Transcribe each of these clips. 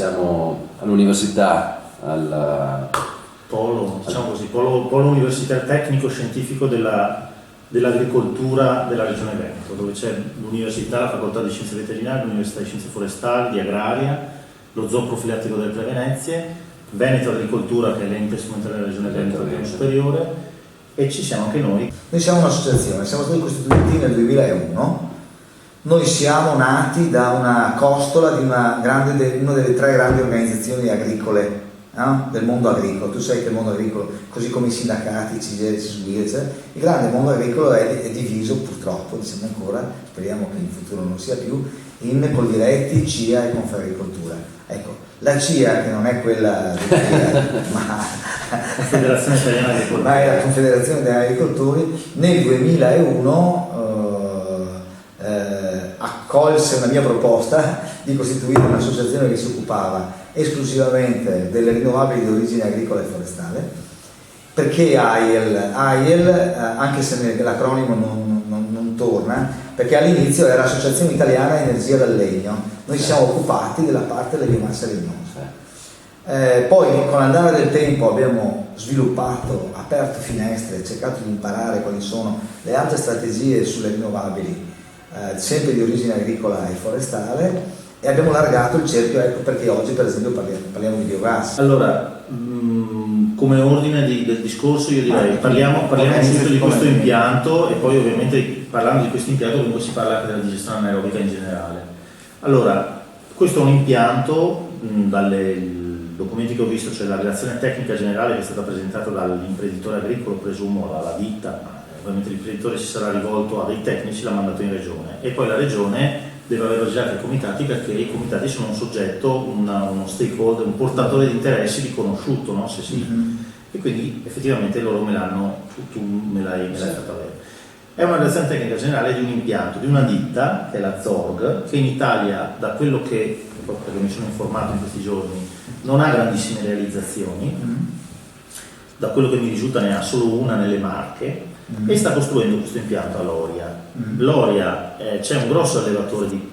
siamo all'università, al polo, diciamo così, polo universitario tecnico-scientifico dell'agricoltura della regione Veneto, dove c'è l'università, la facoltà di scienze veterinarie, l'università di scienze forestali, di agraria, lo zoo profilattico delle Prevenezie, Veneto Agricoltura, che è l'ente strumentale della regione Veneto del superiore, e ci siamo anche noi. Noi siamo un'associazione, siamo stati costituiti nel 2001. Noi siamo nati da una costola di una delle 3 grandi organizzazioni agricole, no? Del mondo agricolo. Tu sai che il mondo agricolo, così come i sindacati, CGIL, CSUIL, il grande mondo agricolo è diviso purtroppo, diciamo ancora, speriamo che in futuro non sia più, in Coldiretti, CIA e Confagricoltura. Ecco, la CIA, che non è quella ma la Federazione Italiana Agricoltori, ma è la Confederazione degli Agricoltori, nel 2001 accolse una mia proposta di costituire un'associazione che si occupava esclusivamente delle rinnovabili di origine agricola e forestale. Perché AIEL, anche se l'acronimo non torna, perché all'inizio era Associazione Italiana Energia dal Legno, noi ci siamo occupati della parte delle biomasse legnose. Poi con l'andare del tempo abbiamo sviluppato, aperto finestre, cercato di imparare quali sono le altre strategie sulle rinnovabili, sempre di origine agricola e forestale, e abbiamo allargato il cerchio, ecco perché oggi per esempio parliamo di biogas. Allora, come ordine del discorso io direi parliamo subito di questo impianto, e poi ovviamente parlando di questo impianto comunque si parla anche della digestione anaerobica in generale. Allora, questo è un impianto, dai documenti che ho visto c'è la relazione tecnica generale che è stata presentata dall'imprenditore agricolo, presumo alla ditta, ma ovviamente l'imprenditore si sarà rivolto a dei tecnici, l'ha mandato in regione, e poi la regione deve aver già i comitati, perché i comitati sono un soggetto, uno stakeholder, un portatore di interessi riconosciuto, no? Se sì. E quindi effettivamente loro me l'hai fatto avere. È una relazione tecnica generale di un impianto, di una ditta, che è la Zorg, che in Italia, da quello che, perché mi sono informato in questi giorni, non ha grandissime realizzazioni, da quello che mi risulta ne ha solo una nelle Marche, e sta costruendo questo impianto a Loria. Loria, c'è un grosso allevatore di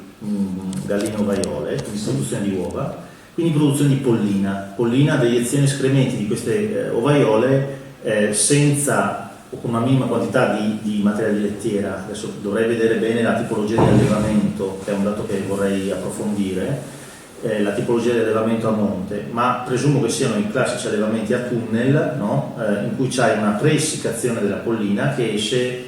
galline ovaiole, quindi produzione di uova, quindi produzione di pollina, deiezione e escrementi di queste ovaiole senza o con una minima quantità di materiale di lettiera. Adesso dovrei vedere bene la tipologia di allevamento, che è un dato che vorrei approfondire, la tipologia di allevamento a monte, ma presumo che siano i classici allevamenti a tunnel, no? In cui c'hai una preessiccazione della pollina che esce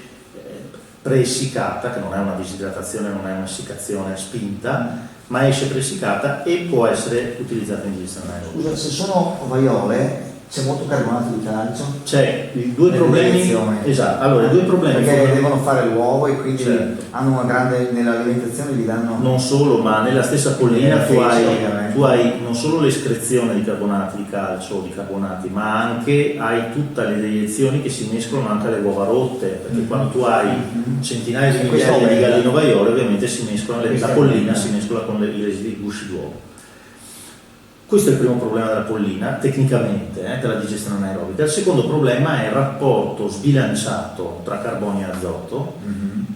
preessiccata, che non è una disidratazione, non è un'essiccazione spinta, ma esce preessiccata e può essere utilizzata in digestione anaerobica. Scusa, se sono ovaiole c'è molto carbonato di calcio? C'è due problemi. Esatto, allora i due problemi. Perché devono fare l'uovo e quindi certo, hanno una grande, nell'alimentazione gli danno. Non solo, ma nella stessa pollina tu hai non solo l'escrezione di carbonati di calcio o di carbonati, ma anche hai tutte le deiezioni che si mescolano anche alle uova rotte, perché quando tu hai centinaia di migliaia di galline ovaiole ovviamente si mescolano, la pollina si mescola con i residui di gusci d'uovo. Questo è il primo problema della pollina, tecnicamente, della digestione anaerobica. Il secondo problema è il rapporto sbilanciato tra carbonio e azoto,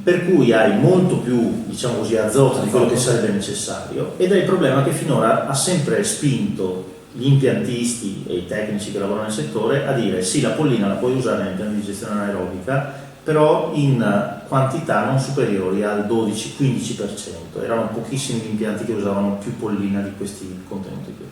per cui hai molto più, diciamo così, azoto di quello che sarebbe necessario, ed è il problema che finora ha sempre spinto gli impiantisti e i tecnici che lavorano nel settore a dire sì, la pollina la puoi usare nell'impianto di digestione anaerobica, però in quantità non superiori al 12-15%. Erano pochissimi gli impianti che usavano più pollina di questi contenuti qui.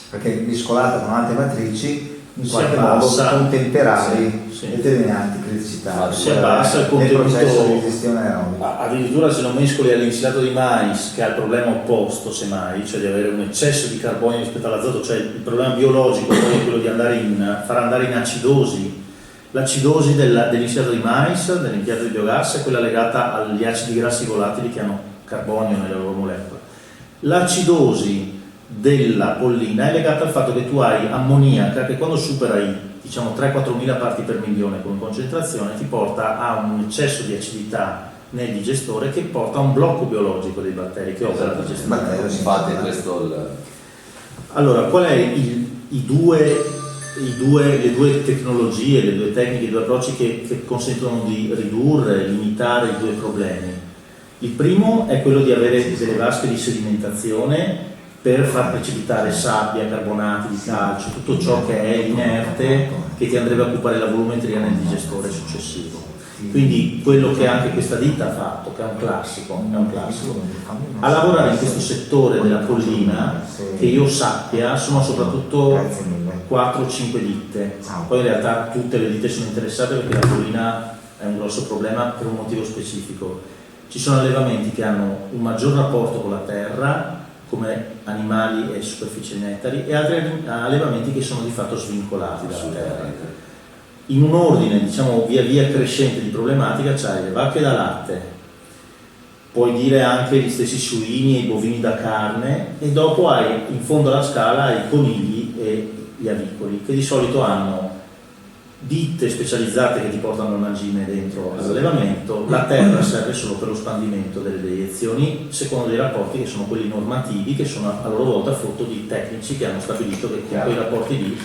Perché mescolata con altre matrici in qualche modo contemperavi determinate criticità, si abbassa il contenuto nel processo di digestione anaerobica. Addirittura se lo mescoli all'insilato di mais, che ha il problema opposto semmai, cioè di avere un eccesso di carbonio rispetto all'azoto, cioè il problema biologico poi è quello di far andare in acidosi. L'acidosi dell'insilato di mais, dell'impianto di biogas, è quella legata agli acidi grassi volatili che hanno carbonio nelle loro molecole. L'acidosi della pollina è legata al fatto che tu hai ammoniaca che quando supera i 3-4 mila parti per milione come concentrazione ti porta a un eccesso di acidità nel digestore che porta a un blocco biologico dei batteri che opera la digestione. Infatti questo Allora, qual è le due tecnologie, le due tecniche, i due approcci che consentono di ridurre, limitare i due problemi? Il primo è quello di avere delle vasche di sedimentazione per far precipitare sabbia, carbonati di calcio, tutto ciò che è inerte che ti andrebbe a occupare la volumetria nel digestore successivo. Quindi quello che anche questa ditta ha fatto, che è un classico, a lavorare in questo settore della pollina, che io sappia, sono soprattutto 4-5 ditte. Poi in realtà tutte le ditte sono interessate perché la pollina è un grosso problema per un motivo specifico. Ci sono allevamenti che hanno un maggior rapporto con la terra, come animali e superficie nettari, e altri allevamenti che sono di fatto svincolati dalla terra. In un ordine, diciamo, via via crescente di problematica c'hai le vacche da latte, puoi dire anche gli stessi suini e i bovini da carne, e dopo hai in fondo alla scala i conigli e gli avicoli, che di solito hanno ditte specializzate che ti portano il mangime dentro all'allevamento. La terra serve solo per lo spandimento delle deiezioni secondo dei rapporti che sono quelli normativi, che sono a loro volta frutto di tecnici che hanno stabilito che con quei rapporti lì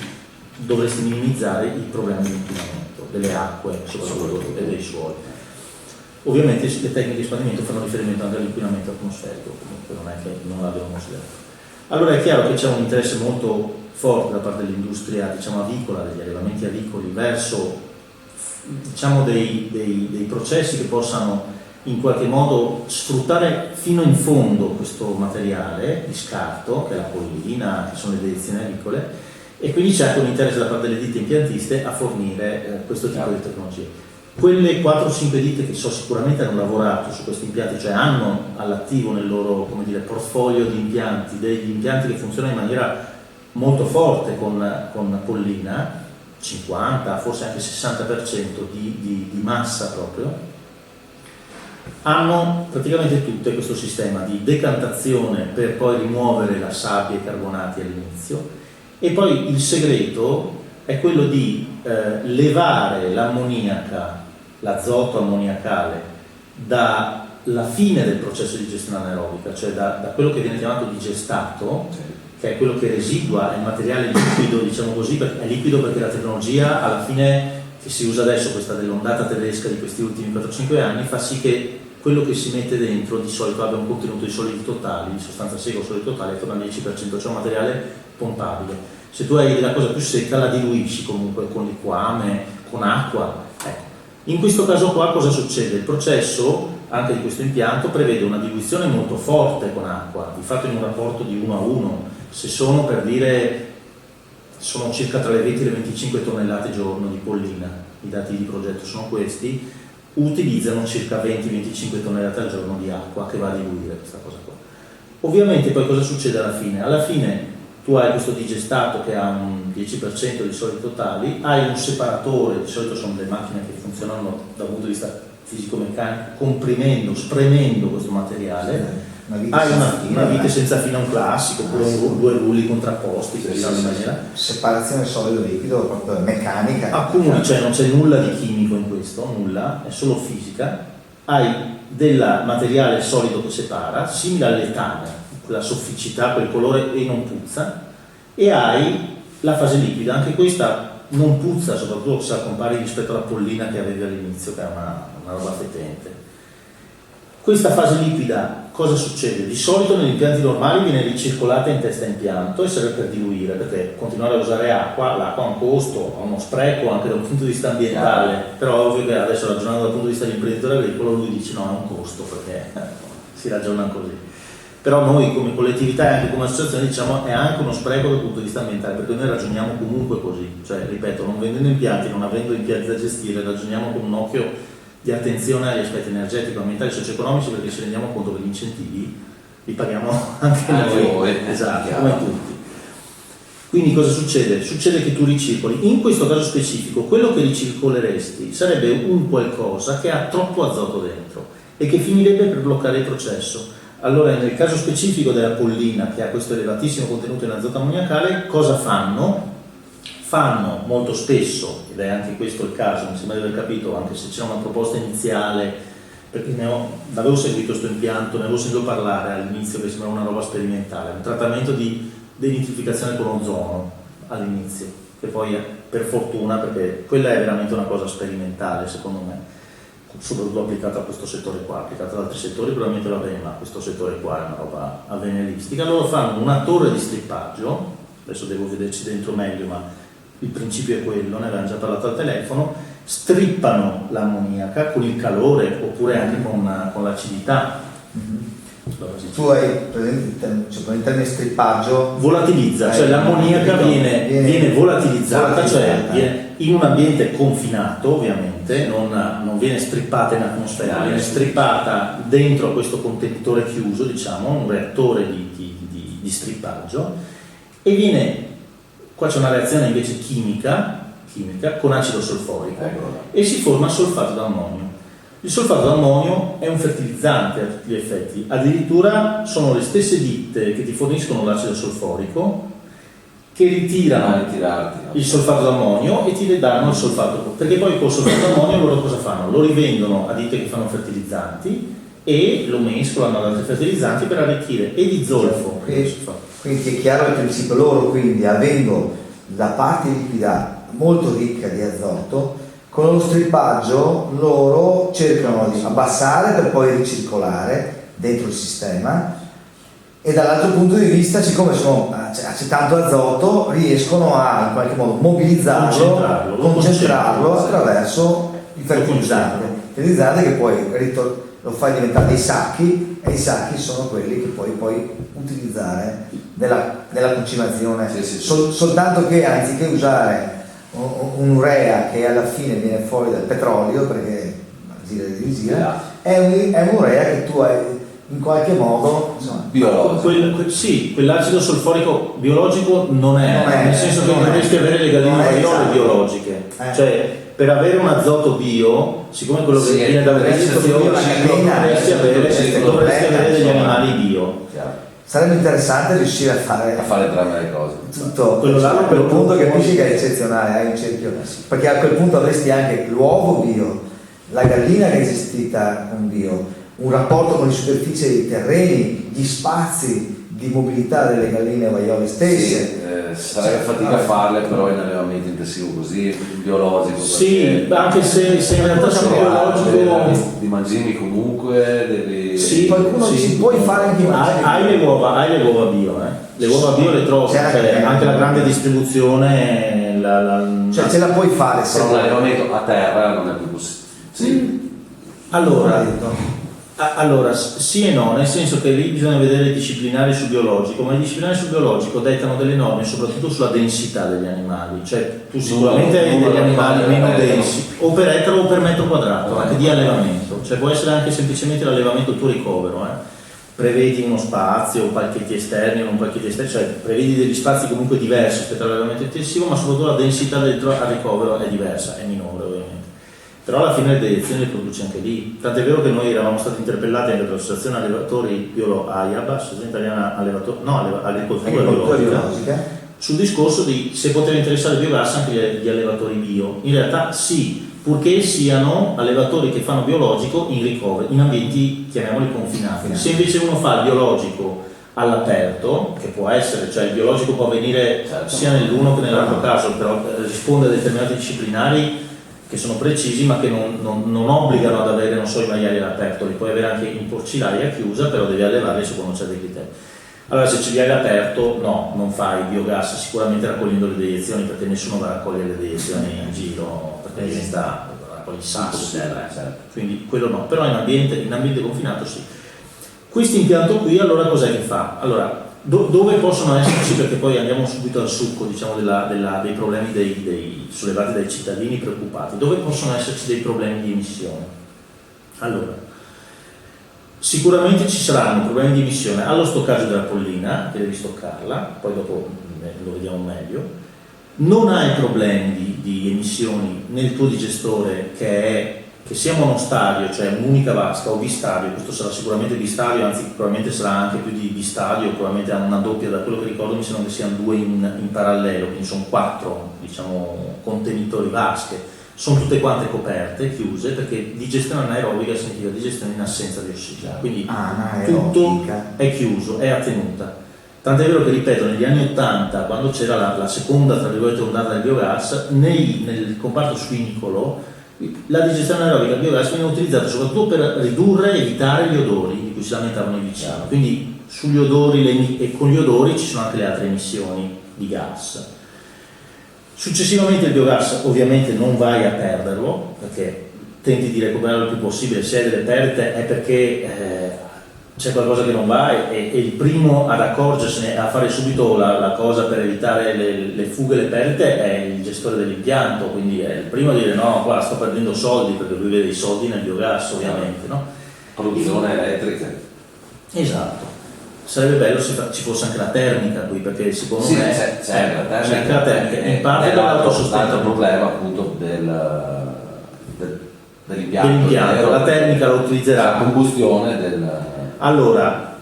dovresti minimizzare i problemi di inquinamento delle acque soprattutto e dei suoli. Ovviamente le tecniche di spandimento fanno riferimento anche all'inquinamento atmosferico, comunque non è che non l'abbiamo considerato. Allora è chiaro che c'è un interesse molto forte da parte dell'industria, diciamo, avicola, degli allevamenti avicoli, verso, diciamo, dei processi che possano in qualche modo sfruttare fino in fondo questo materiale di scarto, che è la pollina, che sono le deiezioni avicole, e quindi c'è anche un interesse da parte delle ditte impiantiste a fornire questo tipo di tecnologie. Quelle 4-5 ditte che sicuramente hanno lavorato su questi impianti, cioè hanno all'attivo nel loro, come dire, portfolio di impianti, degli impianti che funzionano in maniera molto forte con pollina, 50, forse anche 60% di massa proprio, hanno praticamente tutte questo sistema di decantazione per poi rimuovere la sabbia e i carbonati all'inizio, e poi il segreto è quello di levare l'ammoniaca, l'azoto ammoniacale, dalla fine del processo di digestione anaerobica, cioè da quello che viene chiamato digestato, che è quello che residua, è il materiale liquido, diciamo così, è liquido perché la tecnologia alla fine che si usa adesso, questa dell'ondata tedesca di questi ultimi 4-5 anni, fa sì che quello che si mette dentro di solito abbia un contenuto di solidi totali, di sostanza secca o solidi totali, attorno al 10%, cioè un materiale pompabile. Se tu hai la cosa più secca la diluisci comunque con liquame, con acqua. Ecco. In questo caso qua cosa succede? Il processo anche di questo impianto prevede una diluizione molto forte con acqua, di fatto in un rapporto di 1:1. Se sono, per dire, sono circa tra le 20 e le 25 tonnellate giorno di pollina, i dati di progetto sono questi, utilizzano circa 20-25 tonnellate al giorno di acqua che va a diluire questa cosa qua. Ovviamente poi cosa succede alla fine? Alla fine tu hai questo digestato che ha un 10% di solidi totali, hai un separatore, di solito sono delle macchine che funzionano dal punto di vista fisico-meccanico, comprimendo, spremendo questo materiale. Hai una vite senza fine, un classico, oppure due rulli contrapposti, in maniera. Separazione solido-liquido, proprio meccanica. Accumuli, cioè non c'è nulla di chimico in questo, nulla, è solo fisica. Hai del materiale solido che separa, simile all'etano, la sofficità, quel colore, e non puzza, e hai la fase liquida, anche questa non puzza, soprattutto se la compari rispetto alla pollina che avevi all'inizio, che è una roba fetente. Questa fase liquida cosa succede? Di solito negli impianti normali viene ricircolata in testa impianto e serve per diluire, perché continuare a usare acqua, l'acqua ha un costo, ha uno spreco anche da un punto di vista ambientale, però ovvio che adesso, ragionando dal punto di vista dell'imprenditore agricolo, lui dice no, è un costo, perché si ragiona così. Però noi come collettività e anche come associazione diciamo è anche uno spreco dal punto di vista ambientale, perché noi ragioniamo comunque così, cioè ripeto, non vendendo impianti, non avendo impianti da gestire, ragioniamo con un occhio di attenzione agli aspetti energetici, ambientali e socio-economici, perché ci rendiamo conto che gli incentivi li paghiamo anche noi, esatto, come tutti. Quindi cosa succede? Succede che tu ricircoli, in questo caso specifico quello che ricircoleresti sarebbe un qualcosa che ha troppo azoto dentro e che finirebbe per bloccare il processo. Allora nel caso specifico della pollina, che ha questo elevatissimo contenuto in azoto ammoniacale, cosa fanno? Fanno molto spesso, ed è anche questo il caso, mi sembra di aver capito, anche se c'era una proposta iniziale, perché avevo seguito questo impianto, ne avevo sentito parlare all'inizio, che sembrava una roba sperimentale, un trattamento di denitrificazione con ozono all'inizio, che poi per fortuna, perché quella è veramente una cosa sperimentale secondo me, soprattutto applicata a questo settore qua, applicata ad altri settori probabilmente va bene, ma questo settore qua è una roba avveniristica. Loro fanno una torre di strippaggio, adesso devo vederci dentro meglio, ma il principio è quello, ne avevamo già parlato al telefono, strippano l'ammoniaca con il calore oppure anche con l'acidità. Tu hai presente il termine strippaggio? Volatilizza, cioè l'ammoniaca viene volatilizzata, cioè viene in un ambiente confinato, ovviamente, non viene strippata in atmosfera, viene strippata dentro a questo contenitore chiuso, diciamo, un reattore di strippaggio, e qua c'è una reazione invece chimica con acido solforico e si forma solfato d'ammonio. Il solfato d'ammonio è un fertilizzante a tutti gli effetti, addirittura sono le stesse ditte che ti forniscono l'acido solforico che ritirano il solfato d'ammonio e ti danno il solfato, perché poi col solfato d'ammonio loro cosa fanno? Lo rivendono a ditte che fanno fertilizzanti e lo mescolano ad altri fertilizzanti per arricchire e di zolfo. Quindi è chiaro il principio, loro quindi avendo la parte liquida molto ricca di azoto, con lo strippaggio loro cercano di abbassare per poi ricircolare dentro il sistema, e dall'altro punto di vista, siccome c'è tanto azoto, riescono a in qualche modo mobilizzarlo, concentrarlo attraverso il fertilizzante che poi lo fai diventare dei sacchi, e i sacchi sono quelli che poi puoi utilizzare nella concimazione. Soltanto che anziché usare un'urea che alla fine viene fuori dal petrolio, perché è un'urea che tu hai in qualche modo biologico. Sì, quell'acido solforico biologico non è, nel senso che dovresti avere le galline vaiole biologiche, cioè per avere un azoto bio, siccome quello che viene dal resto dovresti avere degli animali bio. Sarebbe interessante riuscire a fare entrambe le cose. Tutto quello là, a quel punto capisci che è eccezionale, hai un cerchio, perché a quel punto avresti anche l'uovo bio, la gallina che è esistita con bio, un rapporto con le superfici dei terreni, gli spazi di mobilità delle galline vaiole stesse. Sarebbe fatica a farle, però in allevamento intensivo così, biologico. Sì, anche se in realtà sono biologico. Di mangimi comunque, qualcuno ci puoi fare anche hai le uova bio, le uova bio le trovi, anche la grande distribuzione cioè ce la puoi fare, però un allevamento a terra non è più possibile. Allora, sì e no, nel senso che lì bisogna vedere i disciplinari sul biologico, ma i disciplinari sul biologico dettano delle norme soprattutto sulla densità degli animali, cioè tu sicuramente hai degli animali meno densi, o per ettaro o per metro quadrato, anche di allevamento, cioè può essere anche semplicemente l'allevamento tuo ricovero, prevedi uno spazio, pacchetti esterni o non pacchetti esterni, cioè prevedi degli spazi comunque diversi rispetto all'allevamento intensivo, ma soprattutto la densità del ricovero è diversa, è minore ovviamente. Però alla fine le deiezioni le produce anche lì, tant'è vero che noi eravamo stati interpellati anche dall'associazione allevatori AIAB, Associazione Italiana Agricoltura Biologica, sul discorso di se poteva interessare il biogas anche gli allevatori bio. In realtà sì, purché siano allevatori che fanno biologico in ricovero, in ambienti chiamiamoli confinati. Se invece uno fa il biologico all'aperto, che può essere, cioè il biologico può avvenire sia nell'uno che nell'altro caso, però risponde a determinati disciplinari che sono precisi ma che non obbligano ad avere, non so, i maiali all'aperto, li puoi avere anche in porcilaria chiusa, però devi allevarli secondo certi criteri. Allora se ce li hai all'aperto, no, non fai biogas sicuramente raccogliendo le deiezioni, perché nessuno va a raccogliere le deiezioni in giro, perché diventa raccogli sasso, quindi quello no, però in ambiente confinato sì. Questo impianto qui allora cos'è che fa? Allora, dove possono esserci, perché poi andiamo subito al succo, diciamo, dei problemi sollevati dai cittadini preoccupati, dove possono esserci dei problemi di emissione? Allora, sicuramente ci saranno problemi di emissione allo stoccaggio della pollina, che devi stoccarla, poi dopo lo vediamo meglio. Non hai problemi di emissioni nel tuo digestore che sia monostadio, cioè un'unica vasca, o bistadio. Questo sarà sicuramente bistadio, anzi probabilmente sarà anche più di bistadio, probabilmente hanno una doppia, da quello che ricordo mi sembra che siano due in parallelo, quindi sono 4, diciamo, contenitori vasche, sono tutte quante coperte, chiuse, perché digestione anaerobica significa digestione in assenza di ossigeno, quindi tutto è chiuso, è a tenuta. Tant'è vero che, ripeto, negli anni 80, quando c'era la seconda, tra virgolette, ondata del biogas, nel comparto suinicolo La digestione anaerobica del biogas viene utilizzata soprattutto per ridurre e evitare gli odori di cui si lamentavano i vicini. Quindi sugli odori e con gli odori ci sono anche le altre emissioni di gas. Successivamente il biogas ovviamente non vai a perderlo, perché tenti di recuperarlo il più possibile. Se hai delle perdite è perché c'è qualcosa che non va, e il primo ad accorgersene, a fare subito la cosa per evitare le fughe e le perdite è il gestore dell'impianto, quindi è il primo a dire no, qua sto perdendo soldi, perché lui vede i soldi nel biogas ovviamente, no? Produzione elettrica. Esatto. Sarebbe bello se ci fosse anche la termica qui, perché secondo me c'è la termica in parte dall'altro problema appunto dell'impianto. La termica lo utilizzerà. La combustione del... Allora,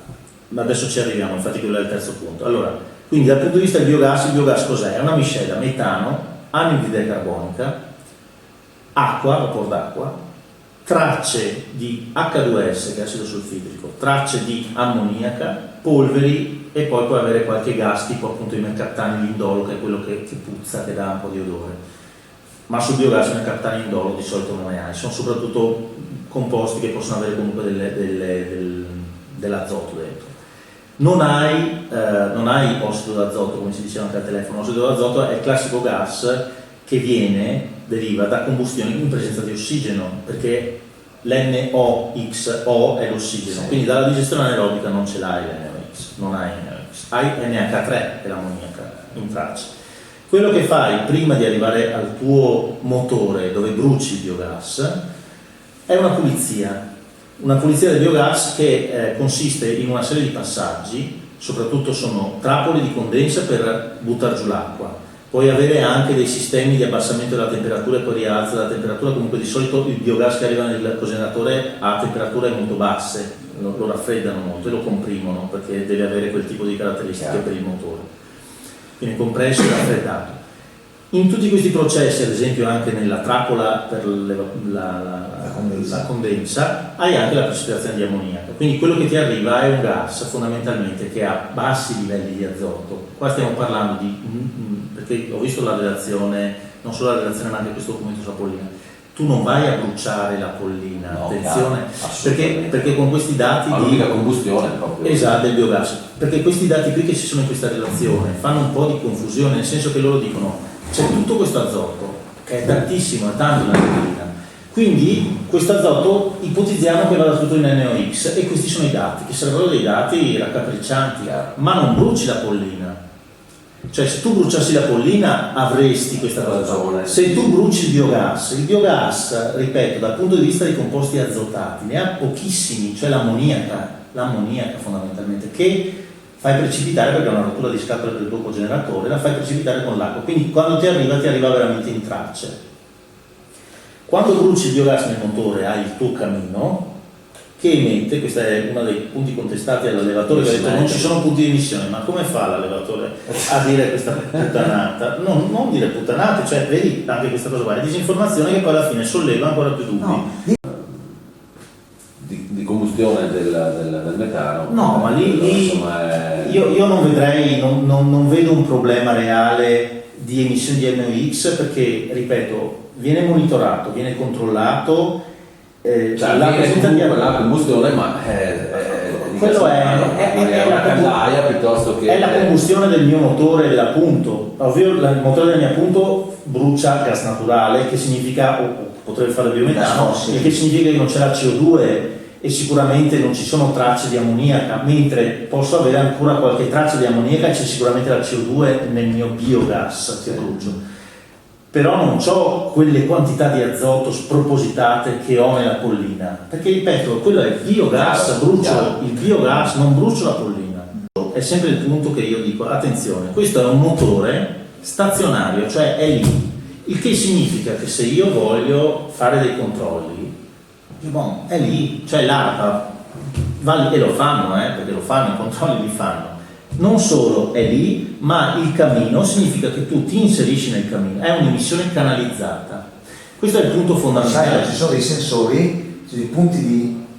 adesso ci arriviamo, infatti quello è il terzo punto. Allora, quindi dal punto di vista del biogas, il biogas cos'è? È una miscela metano, anidride carbonica, acqua, vapore d'acqua, tracce di H2S, che è acido sulfidrico, tracce di ammoniaca, polveri, e poi puoi avere qualche gas tipo appunto i mercaptani, l'indolo, che è quello che puzza, che dà un po' di odore. Ma sul biogas i mercaptani e l'indolo di solito non ne hai, sono soprattutto composti che possono avere comunque dell'azoto dentro. Non hai ossido d'azoto, come si diceva anche al telefono. L'ossido d'azoto è il classico gas che deriva da combustione in presenza di ossigeno, perché l'NOxO è l'ossigeno, sì. Quindi dalla digestione anaerobica non ce l'hai l'NOx, non hai NOx, hai NH3, che è l'ammoniaca in traccia. Quello che fai prima di arrivare al tuo motore dove bruci il biogas è una pulizia del biogas che consiste in una serie di passaggi, soprattutto sono trappole di condensa per buttare giù l'acqua. Puoi avere anche dei sistemi di abbassamento della temperatura e poi rialzo della temperatura, comunque di solito il biogas che arriva nel cogeneratore ha temperature molto basse, lo raffreddano molto e lo comprimono perché deve avere quel tipo di caratteristiche per il motore. Quindi compresso e raffreddato. In tutti questi processi, ad esempio anche nella trappola per la condensa, hai anche la precipitazione di ammoniaca. Quindi quello che ti arriva è un gas fondamentalmente che ha bassi livelli di azoto. Qua stiamo parlando perché ho visto la relazione, non solo la relazione ma anche questo documento sulla pollina. Tu non vai a bruciare la pollina, no, attenzione, perché con questi dati l'unica combustione proprio. Esatto, del biogas, perché questi dati qui che ci sono in questa relazione fanno un po' di confusione, nel senso che loro dicono c'è tutto questo azoto, che è tantissimo, è tanto nella pollina, quindi questo azoto ipotizziamo che vada tutto in NOx, e questi sono i dati, che sarebbero dei dati raccapriccianti, ma non bruci la pollina. Cioè se tu bruciassi la pollina avresti questa cosa. Se tu bruci il biogas, ripeto, dal punto di vista dei composti azotati ne ha pochissimi, cioè l'ammoniaca fondamentalmente, che fai precipitare perché è una rottura di scatola del tuo cogeneratore, la fai precipitare con l'acqua, quindi quando ti arriva veramente in tracce. Quando bruci il biogas nel motore hai il tuo camino che emette, questo è uno dei punti contestati all'allevatore, che ha detto non ci sono punti di emissione, ma come fa l'allevatore a dire questa puttanata? Non dire puttanate, cioè vedi anche questa cosa qua, è disinformazione che poi alla fine solleva ancora più dubbi. No. Di combustione del metano. No, ma lì insomma, io non vedrei, non vedo un problema reale di emissioni di NOx, perché, ripeto, viene monitorato, viene controllato. La combustione, ma quello è la caldaia piuttosto che... È la combustione del mio motore dell'appunto. Ovvio, il motore del mio appunto brucia gas naturale, che significa, potrebbe fare biometano, il che significa che non c'è la CO2 e sicuramente non ci sono tracce di ammoniaca, mentre posso avere ancora qualche traccia di ammoniaca e c'è sicuramente la CO2 nel mio biogas che brucio. Però non ho quelle quantità di azoto spropositate che ho nella pollina, perché ripeto, quello è il biogas, brucio il biogas, non brucio la pollina. È sempre il punto che io dico, attenzione, questo è un motore stazionario, cioè è lì, il che significa che se io voglio fare dei controlli, è lì, cioè l'ARPA va lì, e lo fanno, perché lo fanno, i controlli li fanno. Non solo è lì, ma il camino significa che tu ti inserisci nel camino, è un'emissione canalizzata. Questo è il punto fondamentale. Sai, ci sono dei sensori, dei punti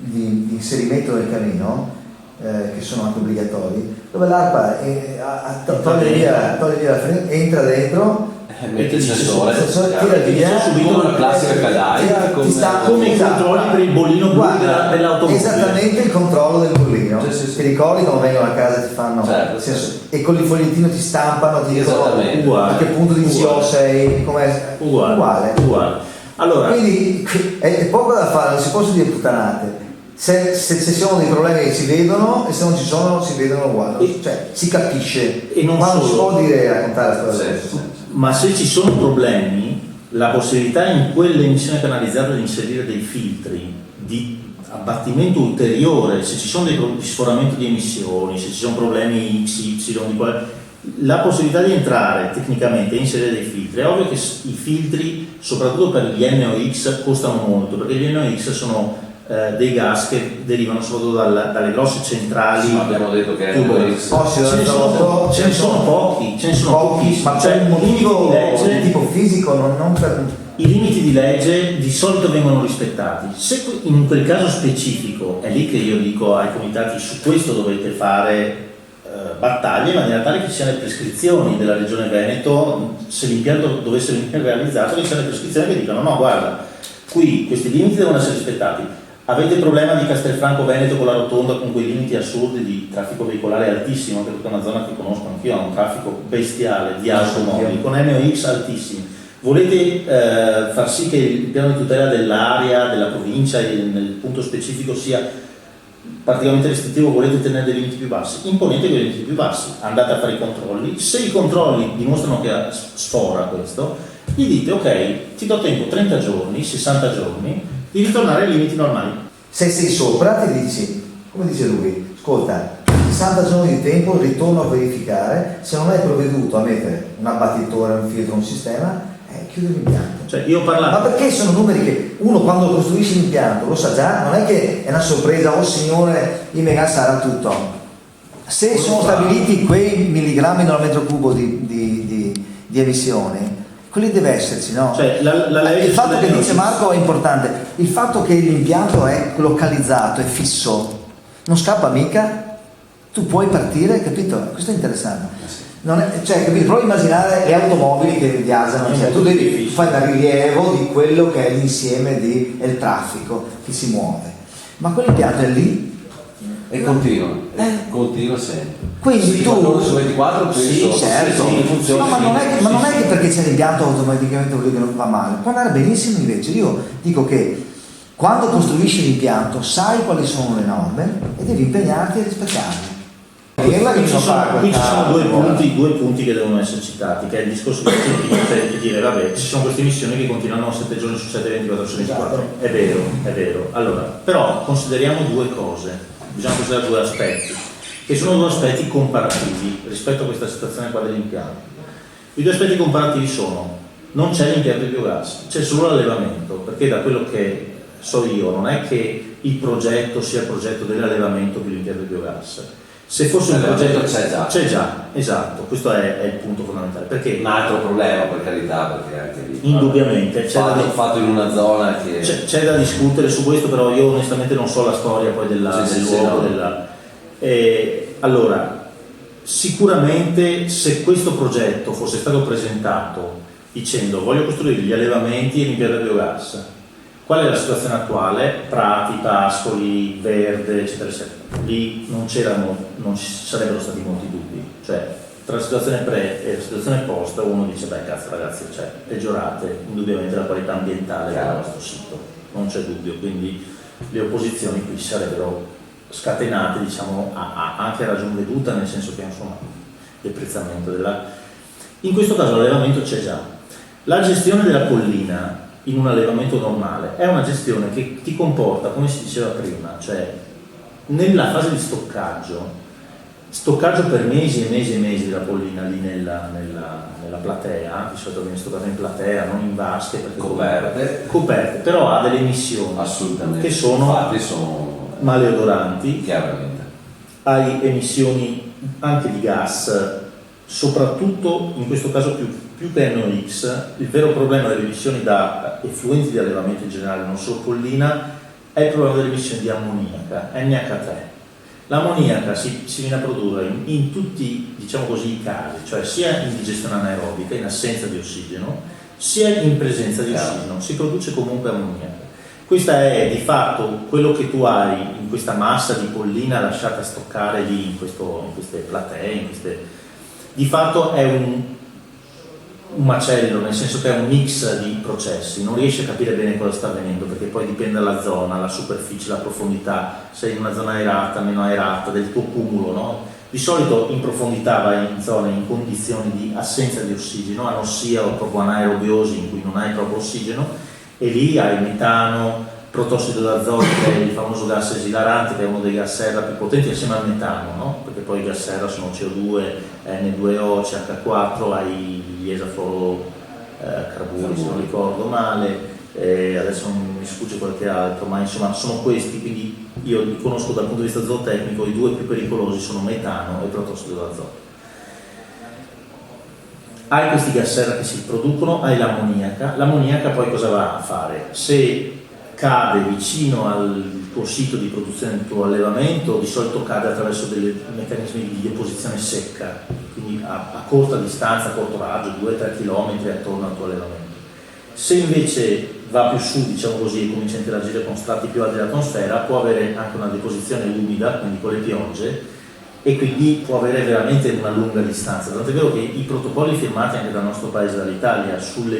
di inserimento nel camino, che sono anche obbligatori, dove l'ARPA toglie via la frena, entra dentro mette il sensore, tira via, subito una classica cadaia come i controlli per il bollino blu dell'automobile. Esattamente il controllo del bollino. Sì. Ti ricordi quando vengono a casa e ti fanno e con il fogliettino ti stampano, ti dicono a che punto di CO sei, com'è? Uguale. Allora, quindi è poco da fare, non si possono dire puttanate. Se ci sono dei problemi che si vedono, e se non ci sono si vedono uguali, cioè si capisce, e non si solo, può dire raccontare la storia. Ma se ci sono problemi, la possibilità in quell'emissione canalizzata di inserire dei filtri di abbattimento ulteriore, se ci sono dei di sforamento di emissioni, se ci sono problemi XY, la possibilità di entrare tecnicamente e inserire dei filtri. È ovvio che i filtri, soprattutto per gli NOx, costano molto, perché gli NOx sono dei gas che derivano soprattutto dalle grosse centrali. Sì, abbiamo detto che ce ne sono pochi, ma c'è un motivo di tipo fisico, non per... I limiti di legge di solito vengono rispettati. Se in quel caso specifico è lì che io dico ai comitati: su questo dovete fare battaglie in maniera tale che ci siano le prescrizioni della Regione Veneto, se l'impianto dovesse venire realizzato, che ci siano le prescrizioni che dicano: no, guarda, qui questi limiti devono essere rispettati. Avete problema di Castelfranco Veneto con la rotonda, con quei limiti assurdi di traffico veicolare altissimo, anche perché è una zona che conosco anch'io, ha un traffico bestiale di automobili con NOx altissimi. Volete far sì che il piano di tutela dell'area, della provincia e nel punto specifico sia particolarmente restrittivo, volete tenere dei limiti più bassi, imponete quei limiti più bassi, andate a fare i controlli. Se i controlli dimostrano che sfora questo, gli dite: ok, ti do tempo 30 giorni, 60 giorni di ritornare ai limiti normali. Se sei sopra ti dici, come dice lui, ascolta, 60 giorni di tempo, ritorno a verificare, se non hai provveduto a mettere un abbattitore, un filtro, un sistema, chiudi l'impianto. Cioè, io parlavo... Ma perché sono numeri che uno quando costruisce l'impianto lo sa già, non è che è una sorpresa: oh signore, il mega sarà tutto. Se sono stabiliti quei milligrammi al metro cubo di emissioni, quelli deve esserci, no? Cioè, il fatto che dice Marco è importante, il fatto che l'impianto è localizzato, è fisso, non scappa mica, tu puoi partire, capito? Questo è interessante. Non è, cioè, capito? Provi a immaginare le automobili che viaggiano, cioè, tu fai un rilievo di quello che è l'insieme del traffico che si muove, ma quell'impianto è lì e continua sempre. Quindi tu su 24 penso sì, certo. funziona. No, ma non è che perché c'è l'impianto automaticamente vuol dire che non va male, può andare benissimo. Invece io dico che quando costruisci l'impianto sai quali sono le norme e devi impegnarti a rispettarle. Qui ci sono due punti che devono essere citati, che è il discorso di dire vabbè, ci sono queste missioni che continuano 7 giorni su 7, 24 su 24. È vero. Allora, però consideriamo due cose, bisogna considerare due aspetti, che sono due aspetti comparativi rispetto a questa situazione qua dell'impianto. I due aspetti comparativi sono: non c'è l'impianto di biogas, c'è solo l'allevamento, perché da quello che so io non è che il progetto sia il progetto dell'allevamento più l'impianto di biogas. Se fosse un progetto c'è già, esatto, questo è il punto fondamentale. Perché un altro problema, per carità, perché anche lì indubbiamente fatto in una zona che c'è da discutere su questo, però io onestamente non so la storia poi del luogo. Allora, sicuramente se questo progetto fosse stato presentato dicendo voglio costruire gli allevamenti e l'impianto di biogas, qual è la situazione attuale? Prati, pascoli, verde, eccetera, eccetera. Lì non ci sarebbero stati molti dubbi. Cioè, tra la situazione pre e la situazione post, uno dice: beh, cazzo ragazzi, cioè, peggiorate indubbiamente la qualità ambientale del nostro sito, non c'è dubbio. Quindi le opposizioni qui sarebbero scatenate, diciamo, anche a ragion veduta, nel senso che insomma l'apprezzamento in questo caso l'allevamento c'è già. La gestione della collina in un allevamento normale è una gestione che ti comporta, come si diceva prima, cioè nella fase di stoccaggio per mesi e mesi e mesi della pollina lì nella platea, di solito viene stoccata in platea, non in vasche, perché coperte, però ha delle emissioni assolutamente che sono maleodoranti, chiaramente. Hai emissioni anche di gas, soprattutto in questo caso più che NOx. Il vero problema delle emissioni da effluenti di allevamento in generale, non solo pollina, è il problema delle emissioni di ammoniaca, NH3, L'ammoniaca si viene a produrre in tutti, diciamo così, i casi, cioè sia in digestione anaerobica, in assenza di ossigeno, sia in presenza di ossigeno, si produce comunque ammoniaca. Questa è di fatto quello che tu hai in questa massa di pollina lasciata stoccare lì in queste platee, di fatto è un macello, nel senso che è un mix di processi, non riesci a capire bene cosa sta avvenendo perché poi dipende dalla zona, la superficie, la profondità, se in una zona aerata, meno aerata, del tuo cumulo, no? Di solito in profondità vai in zone in condizioni di assenza di ossigeno, anossia o proprio anaerobiosi in cui non hai proprio ossigeno, e lì hai metano, protossido d'azoto, che è il famoso gas esilarante, che è uno dei gas serra più potenti assieme al metano, no? Perché poi i gas serra sono CO2, N2O, CH4, hai gli esafluorocarburi, se non ricordo male, adesso non mi sfugge qualche altro, ma insomma sono questi, quindi io li conosco dal punto di vista zootecnico, i due più pericolosi sono metano e protossido d'azoto. Hai questi gas serra che si producono, hai l'ammoniaca poi cosa va a fare? Se cade vicino al tuo sito di produzione del tuo allevamento, di solito cade attraverso dei meccanismi di deposizione secca, quindi a corta distanza, a corto raggio, 2-3 km attorno al tuo allevamento. Se invece va più su, diciamo così, e comincia a interagire con strati più alti dell'atmosfera, può avere anche una deposizione umida, quindi con le piogge, e quindi può avere veramente una lunga distanza. Tant'è vero che i protocolli firmati anche dal nostro paese, dall'Italia, sul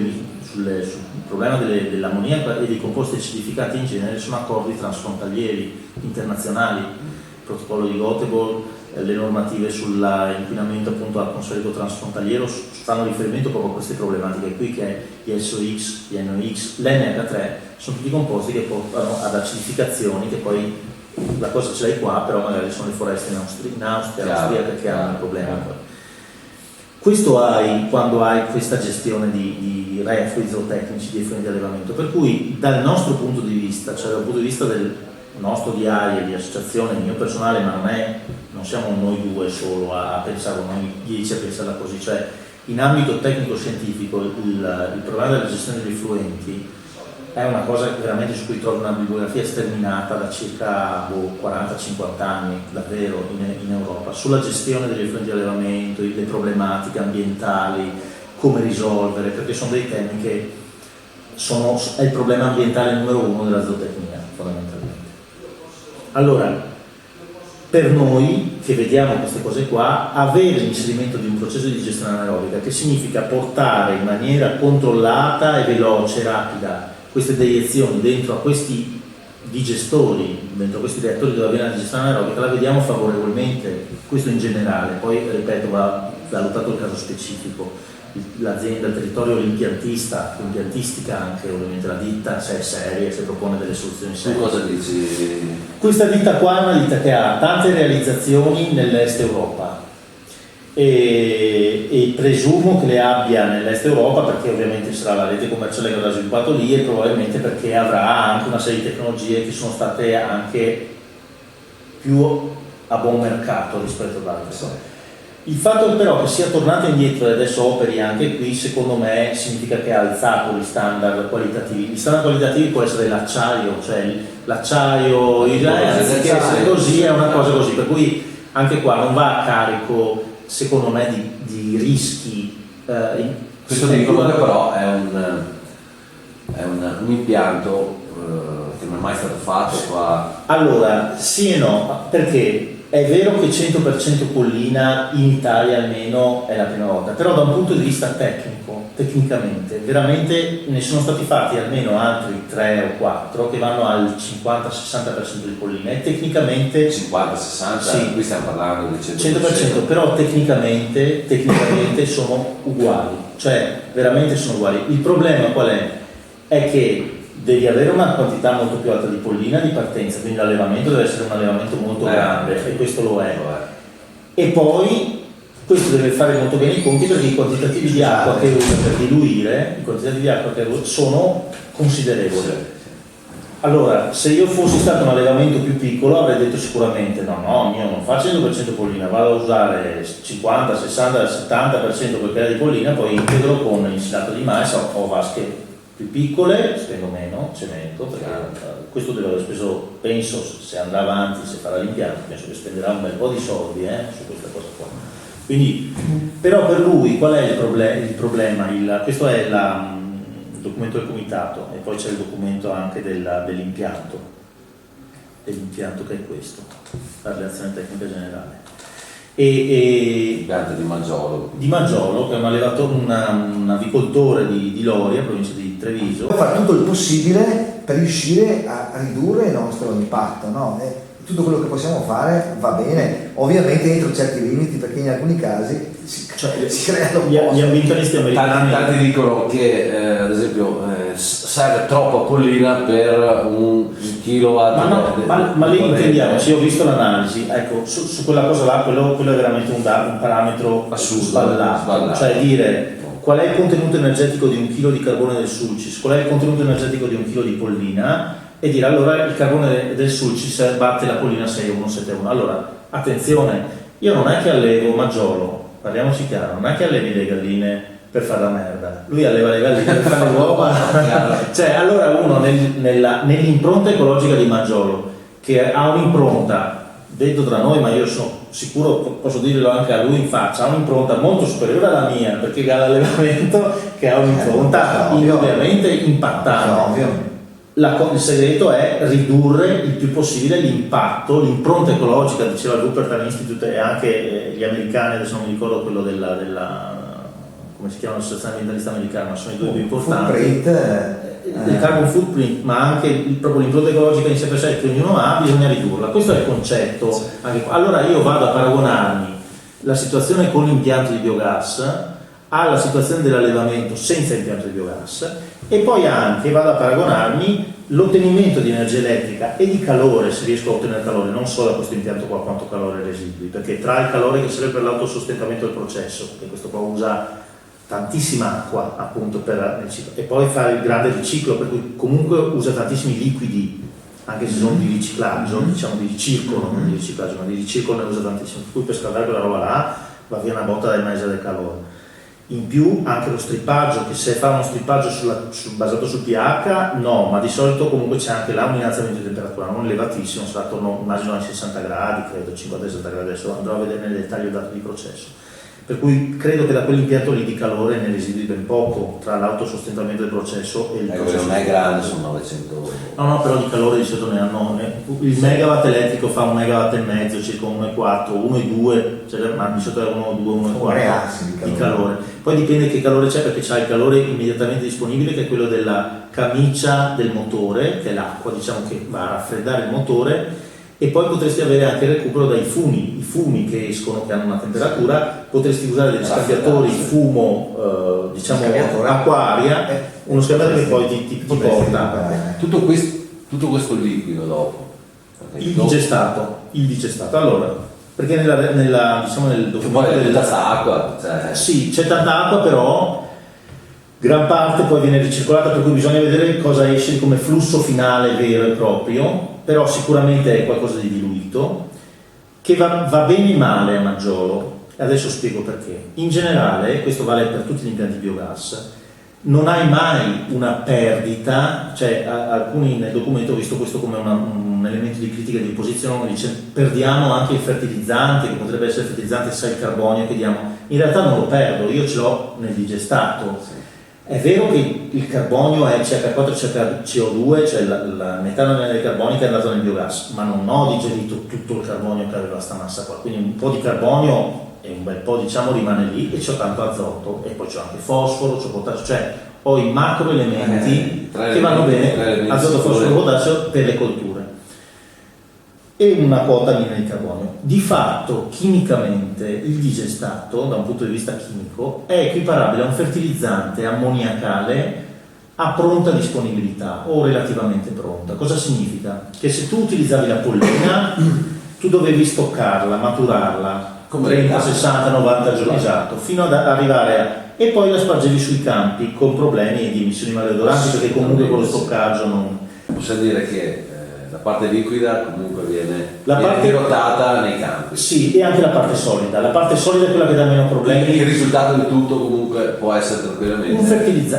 problema dell'ammoniaca e dei composti acidificati in genere sono accordi transfrontalieri internazionali, il protocollo di Göteborg, le normative sull'inquinamento appunto atmosferico transfrontaliero fanno riferimento proprio a queste problematiche qui, che è gli SOx, gli NOx, l'NH3, sono tutti composti che portano ad acidificazioni che poi la cosa ce l'hai qua, però magari sono le foreste in Austria che hanno il problema. Questo hai quando hai questa gestione di reflui zootecnici, di effluenti di allevamento, per cui dal nostro punto di vista, cioè dal punto di vista del nostro di AIE, di associazione, mio personale, ma non siamo noi due solo a pensare, noi 10 a pensarla così, cioè in ambito tecnico-scientifico il problema della gestione degli effluenti è una cosa veramente su cui trovo una bibliografia sterminata da circa 40-50 anni, davvero, in Europa, sulla gestione degli effluenti di allevamento, le problematiche ambientali, come risolvere, perché sono dei temi che è il problema ambientale numero uno della zootecnia, fondamentalmente. Allora, per noi che vediamo queste cose qua, avere l'inserimento di un processo di gestione anaerobica, che significa portare in maniera controllata e veloce, rapida, queste deiezioni dentro a questi digestori, dentro a questi reattori dove avviene la digestione anaerobica, la vediamo favorevolmente, questo in generale, poi ripeto va valutato il caso specifico, l'azienda, il territorio, l'impiantistica anche, ovviamente la ditta, se è seria, se propone delle soluzioni serie. Tu cosa dici? Questa ditta qua è una ditta che ha tante realizzazioni nell'est Europa e presumo che le abbia nell'est Europa perché ovviamente sarà la rete commerciale che avrà sviluppato lì e probabilmente perché avrà anche una serie di tecnologie che sono state anche più a buon mercato rispetto ad altre. Il fatto però che sia tornato indietro e adesso operi anche qui, secondo me significa che ha alzato gli standard qualitativi. Gli standard qualitativi può essere l'acciaio, cioè l'acciaio, anziché essere così, è una cosa così, per cui anche qua non va a carico, secondo me, di rischi. Questo di comunque però è un impianto che non è mai stato fatto qua. Allora, sì e no, perché è vero che 100% pollina in Italia almeno è la prima volta, però da un punto di vista tecnicamente, veramente ne sono stati fatti almeno altri 3 o 4 che vanno al 50-60% di pollina e tecnicamente 50-60, sì, qui stiamo parlando del 100%, però tecnicamente sono uguali, cioè veramente sono uguali. Il problema qual è? È che devi avere una quantità molto più alta di pollina di partenza, quindi l'allevamento deve essere un allevamento molto grande e questo lo è. E poi questo deve fare molto bene i conti perché i quantitativi di acqua che usa per diluire, sono considerevoli. Allora, se io fossi stato un allevamento più piccolo avrei detto sicuramente no, io non faccio 100% pollina, vado a usare 50, 60, 70% per creare di pollina, poi integro con insilato di mais o vasche più piccole spendo meno cemento, perché questo deve aver speso, penso, se andrà avanti, se farà l'impianto, penso che spenderà un bel po' di soldi su questa cosa qua. Quindi, però per lui qual è il problema? Questo è il documento del comitato, e poi c'è il documento anche dell'impianto che è questo, la relazione tecnica generale. Impianto di Maggiolo, che è un avicoltore di Loria, provincia di Treviso. Fare tutto il possibile per riuscire a ridurre il nostro impatto, no? Tutto quello che possiamo fare va bene, ovviamente entro certi limiti, perché in alcuni casi si creano gli ambientalisti americani. Tanti dicono che ad esempio serve troppa collina per un kilowatt. Ma lì intendiamoci, io ho visto l'analisi, ecco, su quella cosa là, quello è veramente un parametro sballato, cioè dire qual è il contenuto energetico di un chilo di carbone del sulcis, qual è il contenuto energetico di un chilo di pollina, e dire allora il carbone del sulcis batte la pollina 6,171. Allora, attenzione, io non è che allevo Maggiolo, parliamoci chiaro, non è che allevi le galline per fare la merda, lui alleva le galline per fare le uova. Cioè, allora uno nell'impronta ecologica di Maggiolo, che ha un'impronta, detto tra noi, ma io sono sicuro, posso dirlo anche a lui in faccia, ha un'impronta molto superiore alla mia, perché ha l'allevamento che ha un'impronta indubbiamente impattante. Il segreto è ridurre il più possibile l'impatto, l'impronta ecologica, diceva il Wuppertal Institute, e anche gli americani, adesso non mi ricordo quello della come si chiama, l'associazione ambientalista americana, ma sono i due più importanti. Il carbon footprint, ma anche proprio l'impronta ecologica in sé per sé che ognuno ha, bisogna ridurla. Questo è il concetto. Allora io vado a paragonarmi la situazione con l'impianto di biogas alla situazione dell'allevamento senza impianto di biogas, e poi anche vado a paragonarmi l'ottenimento di energia elettrica e di calore, se riesco a ottenere calore, non solo da questo impianto qua quanto calore residui, perché tra il calore che serve per l'autosostentamento del processo, perché questo qua usa tantissima acqua appunto per il ciclo, e poi fare il grande riciclo, per cui comunque usa tantissimi liquidi, anche se sono di riciclaggio, diciamo di ricircolo, non di riciclaggio, ma di ricircolo ne usa tantissimo, per cui per scaldare quella roba là va via una botta del mese del calore. In più anche lo strippaggio, che se fa uno strippaggio basato sul pH, no, ma di solito comunque c'è anche là un innalzamento di temperatura non elevatissimo, sarà attorno, immagino, ai 60 gradi, credo 50-60 gradi, adesso andrò a vedere nel dettaglio il dato di processo. Per cui credo che da quell'impianto lì di calore ne residui ben poco tra l'autosostentamento del processo e il processo. Non è grande, sono 900. No, però di calore di solito ne hanno. Il megawatt elettrico fa 1,5 megawatt, circa 1,4, 1,2, cioè, ma di solito è 1,2, 1,4 di calore. Poi dipende che calore c'è, perché c'è il calore immediatamente disponibile, che è quello della camicia del motore, che è l'acqua, diciamo, che va a raffreddare il motore. E poi potresti avere anche il recupero dai fumi, i fumi che escono, che hanno una temperatura, potresti usare degli scambiatori fumo, diciamo acqua-aria, uno scambiatore che poi ti porta tutto questo liquido dopo. il digestato. Allora, perché diciamo nel documento poi tanta acqua, cioè. Sì, c'è tanta acqua, però gran parte poi viene ricircolata, per cui bisogna vedere cosa esce come flusso finale vero e proprio, però sicuramente è qualcosa di diluito, che va bene e male a Maggiolo. Adesso spiego perché. In generale, questo vale per tutti gli impianti biogas, non hai mai una perdita, cioè alcuni nel documento ho visto questo come un elemento di critica di opposizione, dice perdiamo anche il fertilizzante, che potrebbe essere fertilizzante sia il carbonio che diamo. In realtà non lo perdo, io ce l'ho nel digestato. È vero che il carbonio è CH4 e CO2, cioè la metà del carbonio che è andato nel biogas, ma non ho digerito tutto il carbonio che aveva sta massa qua, quindi un po' di carbonio e un bel po', diciamo, rimane lì, e c'ho tanto azoto, e poi c'ho anche fosforo, c'ho potassio, cioè ho i macro elementi che vanno bene, azoto, fosforo e potassio per le colture, e una quota minima di carbonio. Di fatto, chimicamente, il digestato, da un punto di vista chimico, è equiparabile a un fertilizzante ammoniacale a pronta disponibilità o relativamente pronta. Cosa significa? Che se tu utilizzavi la pollina, tu dovevi stoccarla, maturarla 30, 60, 90 giorni, esatto, fino ad arrivare e poi la spargevi sui campi con problemi di emissioni maleodoranti, perché comunque con lo stoccaggio non. Possiamo dire che la parte liquida comunque viene parte dirottata nei campi. Sì, e anche la parte solida. La parte solida è quella che dà meno problemi. Il risultato di tutto comunque può essere tranquillamente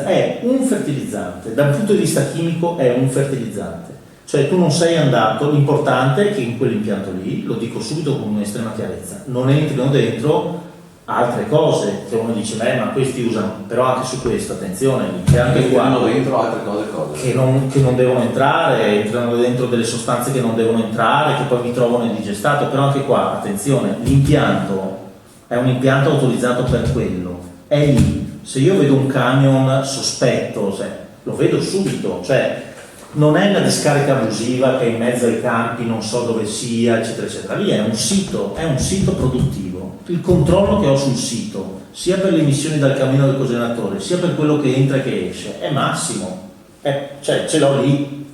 È un fertilizzante, dal punto di vista chimico è un fertilizzante. Cioè tu non sei andato, l'importante è che in quell'impianto lì, lo dico subito con un'estrema chiarezza, non entrino dentro altre cose che uno dice ma questi usano, però anche su questo attenzione, c'è anche qua hanno dentro altre cose che non devono entrare, entrano dentro delle sostanze che non devono entrare, che poi vi trovano indigestato, però anche qua attenzione, l'impianto è un impianto autorizzato per quello, è lì. Se io vedo un camion sospetto, lo vedo subito, cioè non è una discarica abusiva che è in mezzo ai campi, non so dove sia, eccetera, eccetera. Lì è un sito produttivo. Il controllo che ho sul sito, sia per le emissioni dal camino del cogeneratore, sia per quello che entra e che esce, è massimo. Cioè ce l'ho lì.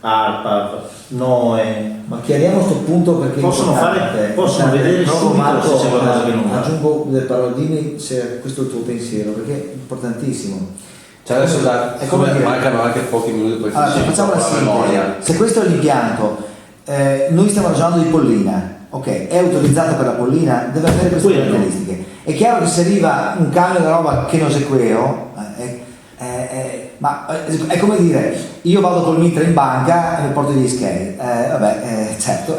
ARPA, NOE. Ma chiariamo questo punto perché possono vedere subito Marco, se c'è qualcosa che non va. Aggiungo delle parole, dimmi se questo è il tuo pensiero, perché è importantissimo. Cioè adesso mancano anche pochi minuti per allora, facciamo la sintesi. Se questo è l'impianto, noi stiamo ragionando di pollina, ok, è autorizzato per la pollina, deve avere queste caratteristiche. È chiaro che se arriva un camion di roba che non sequeo, ma è come dire, io vado col mitra in banca e mi porto gli skate, certo,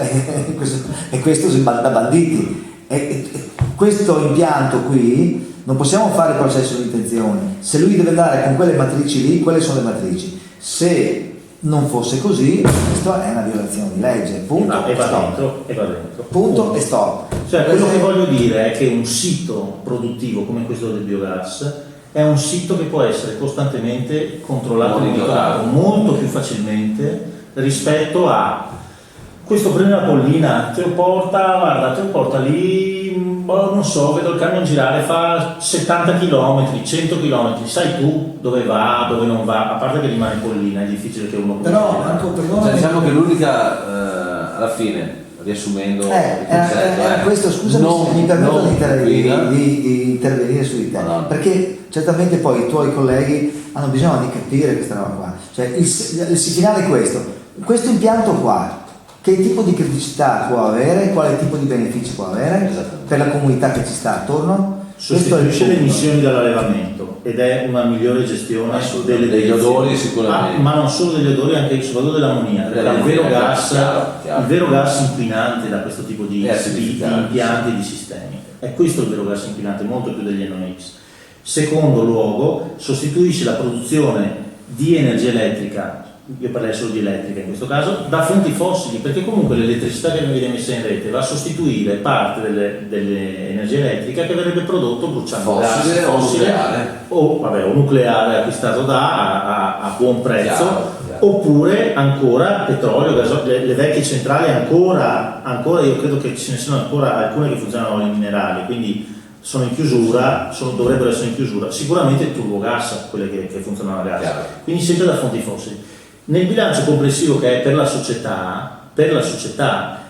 questo si da banditi. Questo impianto qui non possiamo fare il processo di intenzione. Se lui deve andare con quelle matrici lì, quelle sono le matrici. Se non fosse così, questa è una violazione di legge. Punto. E va dentro. Punto e stop. Cioè, quello che voglio dire è che un sito produttivo come questo del biogas è un sito che può essere costantemente controllato e monitorato molto più facilmente rispetto a questo prende la pollina, te lo porta lì, non so, vedo il camion girare, fa 70 km, 100 km, sai tu dove va, dove non va, a parte che rimane pollina, è difficile che uno però diciamo che l'unica alla fine, riassumendo il concetto, questo, scusami se mi permetto di intervenire su di te, perché certamente poi i tuoi colleghi hanno bisogno di capire questa roba qua, cioè il finale è questo impianto qua, che tipo di criticità può avere, quale tipo di benefici può avere per la comunità che ci sta attorno. Sostituisce le emissioni dall'allevamento ed è una migliore gestione degli odori sicuramente, ma non solo degli odori, anche soprattutto dell'ammoniaca, il vero gas inquinante da questo tipo di impianti e di sistemi. È questo il vero gas inquinante, molto più degli NOx. Secondo luogo, sostituisce la produzione di energia elettrica, io parlerei solo di elettrica in questo caso, da fonti fossili, perché comunque l'elettricità che viene messa in rete va a sostituire parte delle energie elettriche che verrebbe prodotto bruciando gas fossile o nucleare acquistato a buon prezzo, chiaro. Oppure ancora petrolio, gasolio, le vecchie centrali ancora io credo che ce ne siano ancora alcune che funzionano in minerali, quindi sono in chiusura, dovrebbero essere in chiusura, sicuramente il turbogas, quelle che funzionano a gas, chiaro. Quindi sempre da fonti fossili. Nel bilancio complessivo che è per la società,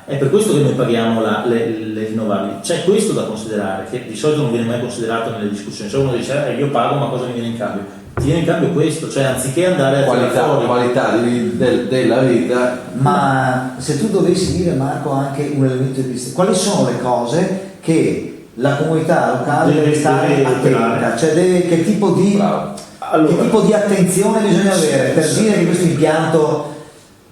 è per questo che noi paghiamo le rinnovabili. C'è questo da considerare, che di solito non viene mai considerato nelle discussioni. Cioè uno dice, io pago, ma cosa mi viene in cambio? Ti viene in cambio questo, cioè anziché andare a qualità della vita. Ma se tu dovessi dire, Marco, anche un elemento di vista, quali sono le cose che la comunità locale deve stare attenta? Cioè che tipo di... Allora, che tipo di attenzione bisogna avere per dire che questo impianto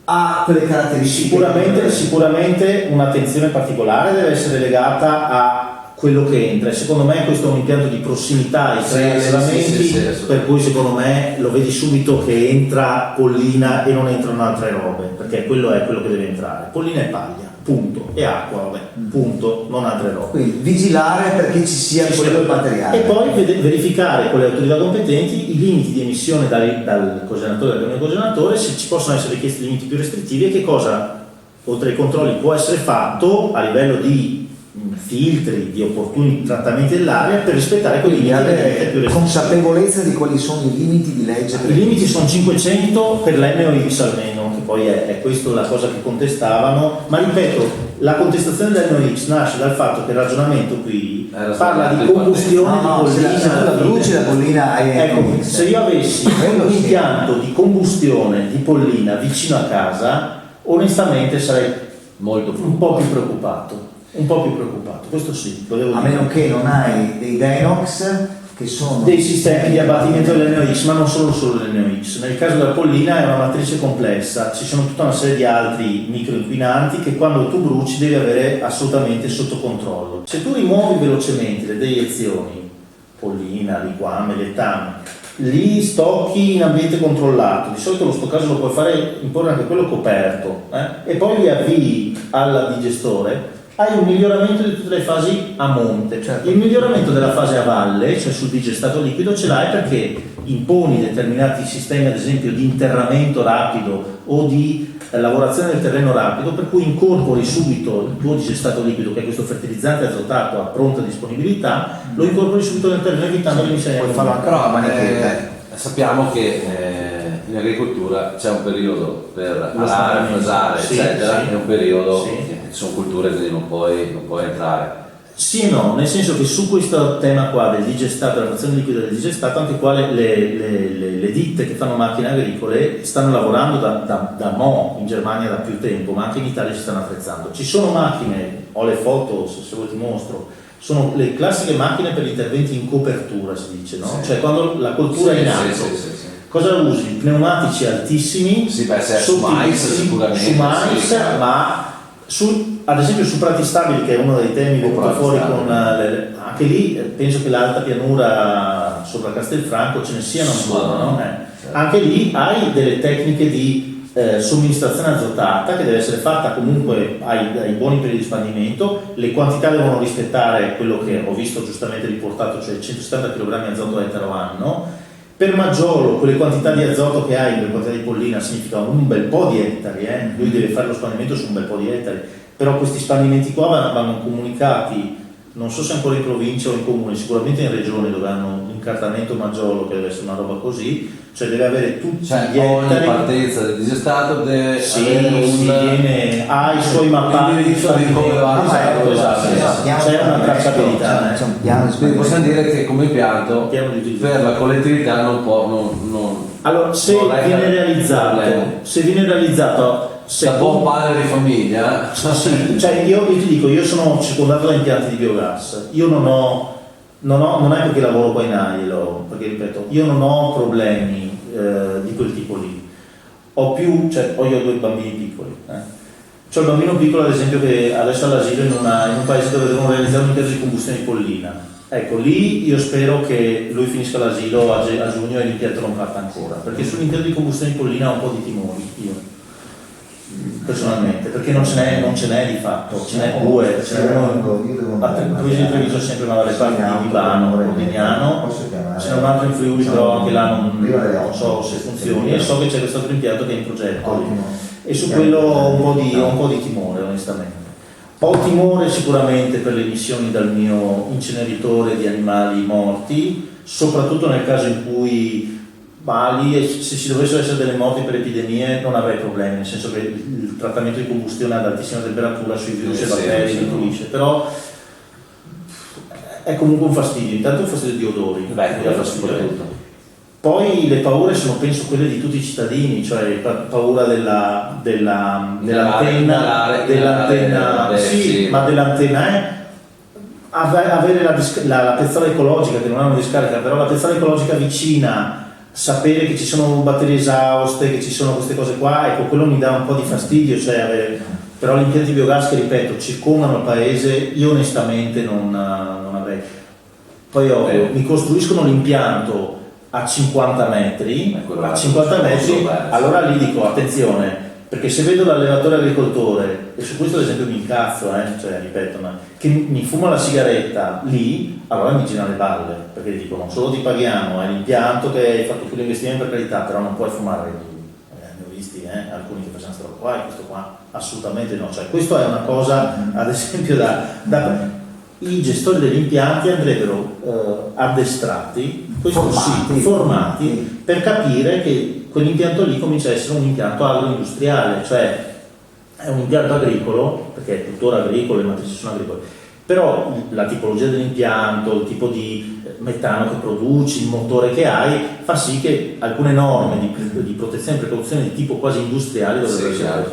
ha quelle caratteristiche? Sicuramente un'attenzione particolare deve essere legata a quello che entra. Secondo me questo è un impianto di prossimità ai tre allevamenti, per cui secondo me lo vedi subito che entra pollina e non entrano altre robe, perché quello è quello che deve entrare. Pollina e paglia, punto, e acqua, punto, non altre robe. Quindi vigilare perché ci sia quello del materiale. E poi verificare con le autorità competenti i limiti di emissione dal cogeneratore, dal camion cogeneratore, se ci possono essere richiesti limiti più restrittivi e che cosa, oltre ai controlli, può essere fatto a livello di filtri, di opportuni trattamenti dell'aria per rispettare quei limiti più restrittivi. Consapevolezza di quali sono i limiti di legge. I limiti sono 500 per l'NOx almeno, che poi è questa la cosa che contestavano, ma ripeto, la contestazione dell'NOx nasce dal fatto che il ragionamento qui parla di combustione di pollina. Se la bruci la pollina se io avessi un impianto di combustione di pollina vicino a casa, onestamente sarei Molto un po' più preoccupato, questo sì, lo devo A dire. meno che non hai dei Dynox che sono Dei sistemi di abbattimento dell'NOx, ma non solo l'NOx. Nel caso della pollina è una matrice complessa, ci sono tutta una serie di altri microinquinanti che quando tu bruci devi avere assolutamente sotto controllo. Se tu rimuovi velocemente le deiezioni, pollina, liquame, letame, li stocchi in ambiente controllato, di solito lo stoccaggio lo puoi fare, imporre anche quello coperto, e poi li avvii al digestore, hai un miglioramento di tutte le fasi a monte. Certo. Il miglioramento della fase a valle, cioè sul digestato liquido, ce l'hai perché imponi determinati sistemi, ad esempio di interramento rapido o di lavorazione del terreno rapido, per cui incorpori subito il tuo digestato liquido, che è questo fertilizzante azotato a pronta disponibilità, lo incorpori subito nel terreno evitando le emissioni. puoi farlo anche Però con la manichetta. sappiamo che in agricoltura c'è un periodo per Lo arare, sfruttamento. fasare, Sì, eccetera, sì. è un periodo Sì. che sono culture quindi non puoi entrare. Sì e no, nel senso che su questo tema qua del digestato, della frazione liquida del digestato, anche qua le ditte che fanno macchine agricole stanno lavorando da mo' in Germania da più tempo, ma anche in Italia si stanno attrezzando. Ci sono macchine, ho le foto se vuoi ti mostro, sono le classiche macchine per gli interventi in copertura, si dice, no? Sì. Cioè quando la coltura è in alto. Sì. Cosa usi? Pneumatici altissimi, Sì, beh, se è su mais sicuramente. su mais, sì. ma ad esempio su prati stabili, che è uno dei temi venuto prati fuori stabili. con anche lì penso che l'alta pianura sopra Castelfranco ce ne siano ancora, no? Certo. Anche lì hai delle tecniche di somministrazione azotata che deve essere fatta comunque ai buoni periodi di spandimento, le quantità devono rispettare quello che ho visto giustamente riportato, cioè 170 kg azoto ettaro anno. Per Maggiolo quelle quantità di azoto che hai, quelle quantità di pollina significano un bel po' di ettari, lui deve fare lo spandimento su un bel po' di ettari, però questi spandimenti qua vanno comunicati, non so se ancora in provincia o in comune, sicuramente in regione dove hanno un incartamento Maggiolo che deve essere una roba così, cioè deve avere tutti Cioè gli ogni ettari. partenza del digestato deve Sì, avere ha i suoi mappati indirizzo di come va. esatto, c'è una tracciabilità. C'è un piano di Quindi possiamo dire che come impianto Piano di utilizzo. per la collettività non può Allora, se non è viene problema. realizzato se può un padre di famiglia sì, cioè io ti dico, io sono circondato da impianti di biogas, io non è perché lavoro qua in Aielo, perché ripeto, io non ho problemi di quel tipo lì, ho io 2 bambini piccoli, c'ho il bambino piccolo ad esempio che adesso è all'asilo in un paese dove devono realizzare un impianto di combustione di pollina, ecco lì io spero che lui finisca l'asilo a giugno e l'impianto non parta ancora, perché sull'impianto di combustione di pollina ho un po' di timori io personalmente, perché non ce n'è di fatto, ce n'è 2, ce n'è uno a Treviso sempre, ma dalle parti di Milano, Rodignano, ce n'è un altro in Friuli, però anche là non so se funzioni, e so che c'è questo altro impianto che è in progetto e su quello ho un po' di timore onestamente. Ho timore sicuramente per le emissioni dal mio inceneritore di animali morti, soprattutto nel caso in cui se ci dovessero essere delle morti per epidemie non avrei problemi, nel senso che il trattamento di combustione ad altissima temperatura sui virus e batteri li pulisce, però è comunque un fastidio, intanto un fastidio di odori, poi le paure sono penso quelle di tutti i cittadini, cioè paura dell'antenna, ma dell'antenna avere la piazzola ecologica, che non è una discarica, però la piazzola ecologica vicina, sapere che ci sono batterie esauste, che ci sono queste cose qua, ecco, quello mi dà un po' di fastidio, però gli impianti biogas che ripeto circondano il paese, io onestamente non avrei. Poi mi costruiscono l'impianto a 50 metri, allora lì dico attenzione, perché se vedo l'allevatore agricoltore, e su questo ad esempio mi incazzo, cioè ripeto, che mi fuma la sigaretta lì, allora mi girano le balle, perché dico non solo ti paghiamo, è l'impianto che hai fatto più l'investimento per carità, però non puoi fumare lì. Ne ho visti alcuni che facevano questa roba qua e questo qua assolutamente no, cioè questo è una cosa ad esempio i gestori degli impianti andrebbero addestrati, formati per capire che quell'impianto lì comincia a essere un impianto agroindustriale, cioè è un impianto agricolo, perché è tuttora agricolo, le matrici sono agricole, però la tipologia dell'impianto, il tipo di metano che produci, il motore che hai, fa sì che alcune norme di protezione e precauzione di tipo quasi industriale dovrebbero essere.